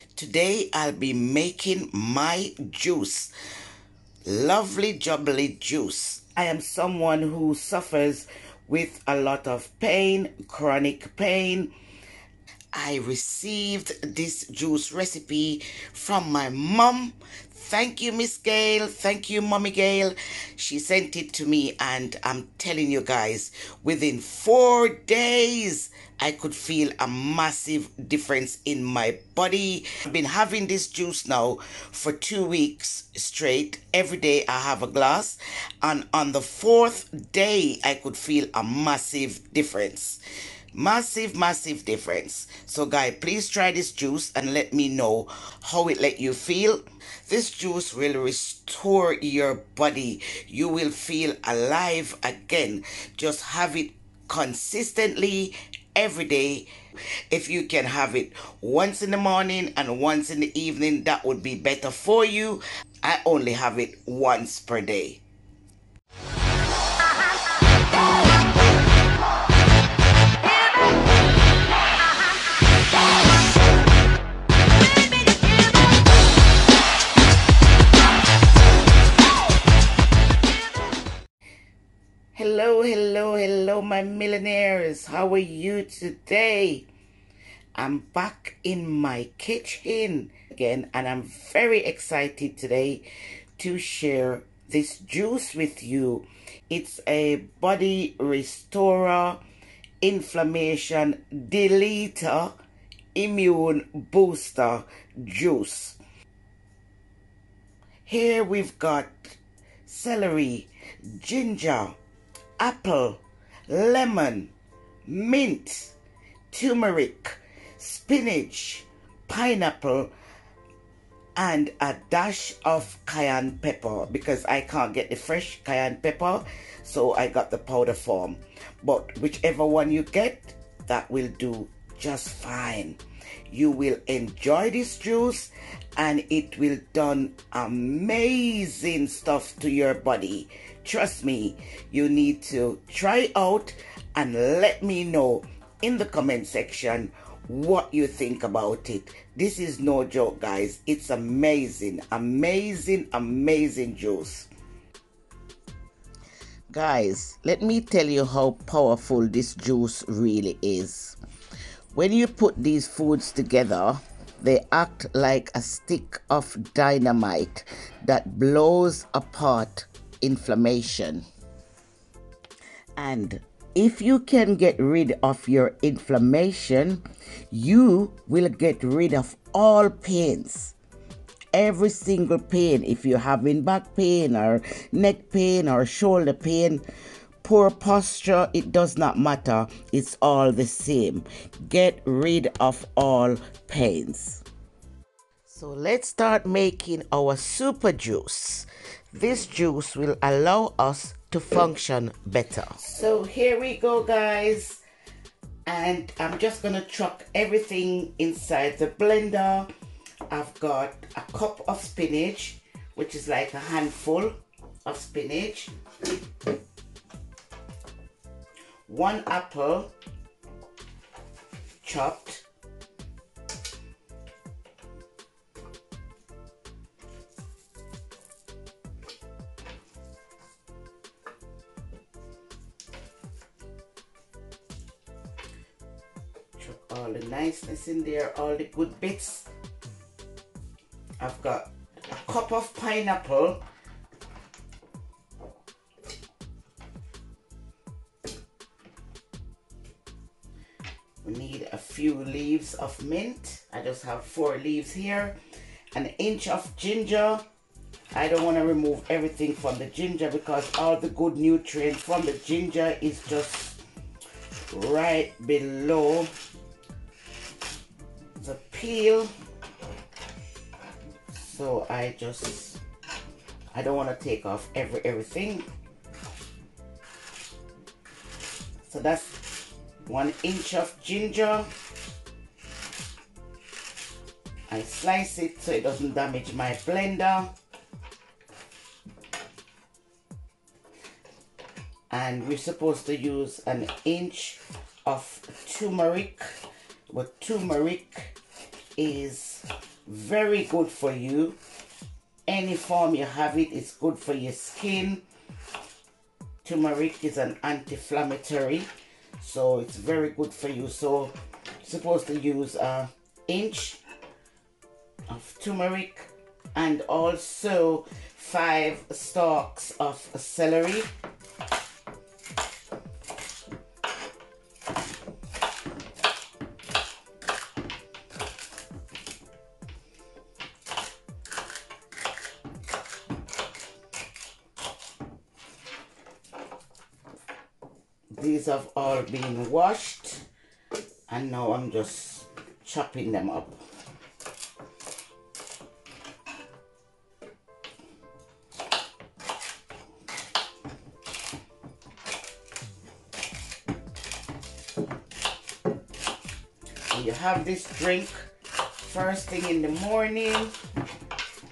Today I'll be making my juice. Lovely jubbly juice. I am someone who suffers with a lot of pain, chronic pain. I received this juice recipe from my mom. Thank you, Miss Gail. Thank you, Mommy Gail. She sent it to me, and I'm telling you guys, within 4 days, I could feel a massive difference in my body. I've been having this juice now for 2 weeks straight. Every day I have a glass, and on the fourth day, I could feel a massive difference. Massive difference. So guys, please try this juice and let me know how it let you feel. This juice will restore your body. You will feel alive again. Just have it consistently every day. If you can have it once in the morning and once in the evening, that would be better for you. I only have it once per day. Hello, my millionaires. How are you today? I'm back in my kitchen again, and I'm very excited today to share this juice with you. It's a body restorer, inflammation deleter, immune booster juice. Here we've got celery, ginger, apple, lemon, mint, turmeric, spinach, pineapple, and a dash of cayenne pepper, because I can't get the fresh cayenne pepper, so I got the powder form. But whichever one you get, that will do just fine. You will enjoy this juice, and it will done amazing stuff to your body. Trust me, you need to try out and let me know in the comment section what you think about it. This is no joke, guys. It's amazing juice. Guys, let me tell you how powerful this juice really is. When you put these foods together, they act like a stick of dynamite that blows apart inflammation. And if you can get rid of your inflammation, you will get rid of all pains. Every single pain. If you're having back pain or neck pain or shoulder pain, poor posture, it does not matter. It's all the same. Get rid of all pains. So let's start making our super juice. This juice will allow us to function better. So here we go, guys. And I'm just gonna chuck everything inside the blender. I've got a cup of spinach, which is like a handful of spinach. 1 apple chopped. Chuck all the niceness in there, all the good bits. I've got a cup of pineapple. We need a few leaves of mint. I just have 4 leaves here. An inch of ginger. I don't want to remove everything from the ginger because all the good nutrients from the ginger is just right below the peel. So I don't want to take off everything. So that's 1 inch of ginger. I slice it so it doesn't damage my blender. And we're supposed to use 1 inch of turmeric, but turmeric is Very good for you. Any form you have it, it's good for your skin. Turmeric is an anti-inflammatory, so it's very good for you. So you're supposed to use an inch of turmeric and also 5 stalks of celery. These have all been washed and now I'm just chopping them up. You have this drink first thing in the morning,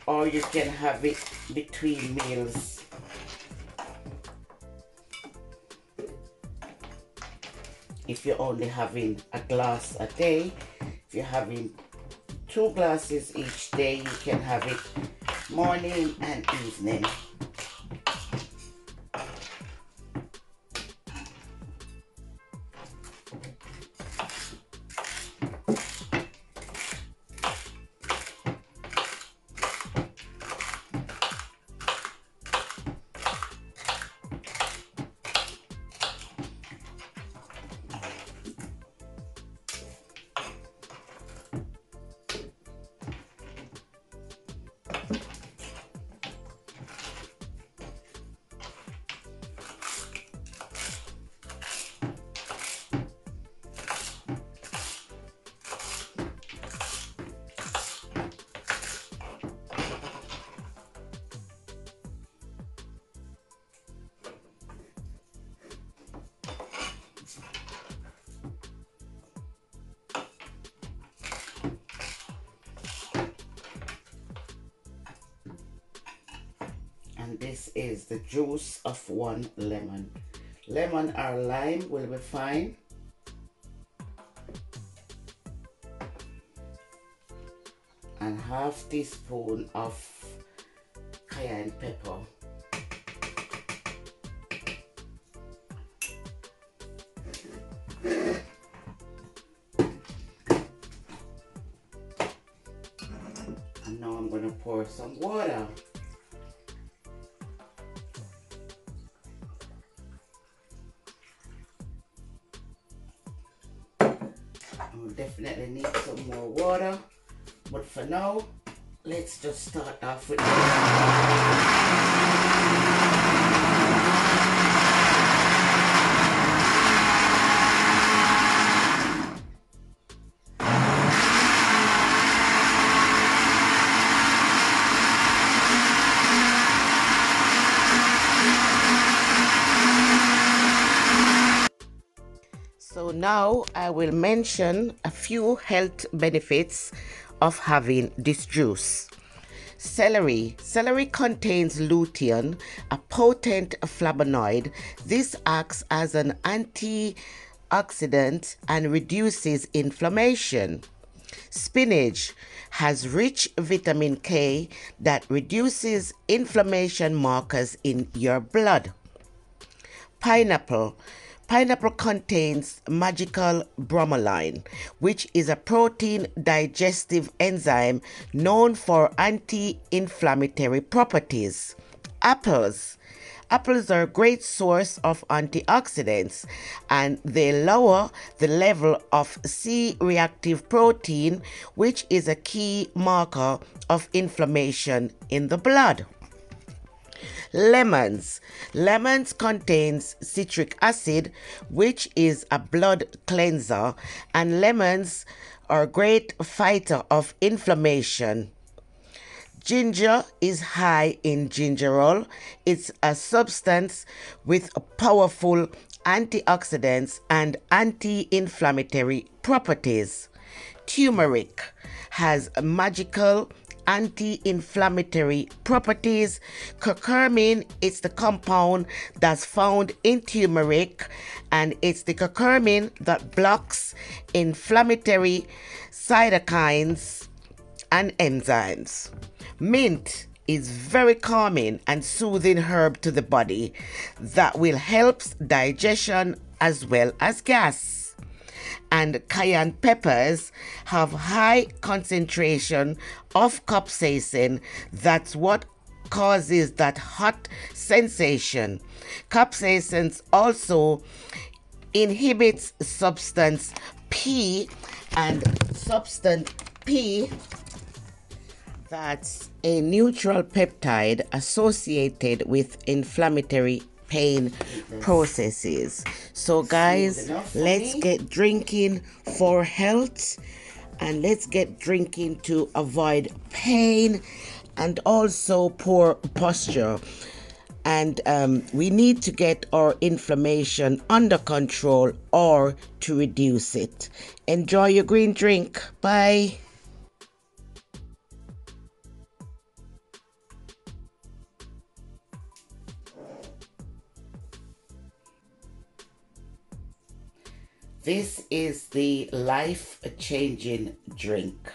or you can have it between meals. If you're only having a glass a day, if you're having 2 glasses each day, you can have it morning and evening. And this is the juice of 1 lemon. Lemon or lime will be fine. And half teaspoon of cayenne pepper. And now I'm going to pour some water. We'll definitely need some more water, but for now, let's just start off with So now I will mention a few health benefits of having this juice. Celery. Celery contains lutein, a potent flavonoid. This acts as an antioxidant and reduces inflammation. Spinach has rich vitamin K that reduces inflammation markers in your blood. Pineapple. Pineapple contains magical bromelain, which is a protein digestive enzyme known for anti-inflammatory properties. Apples. Apples are a great source of antioxidants and they lower the level of C-reactive protein, which is a key marker of inflammation in the blood. Lemons. Lemons contains citric acid, which is a blood cleanser, and lemons are a great fighter of inflammation. Ginger is high in gingerol. It's a substance with powerful antioxidants and anti-inflammatory properties. Turmeric has magical anti-inflammatory properties. Curcumin is the compound that's found in turmeric, and it's the curcumin that blocks inflammatory cytokines and enzymes. Mint is very calming and soothing herb to the body that will help digestion as well as gas. And cayenne peppers have high concentration of capsaicin. That's what causes that hot sensation. Capsaicin also inhibits substance P, and substance P, that's a neutral peptide associated with inflammatory pain processes. So guys, let's get drinking for health, and let's get drinking to avoid pain and also poor posture. And we need to get our inflammation under control or to reduce it. Enjoy your green drink. Bye. This is the life-changing drink.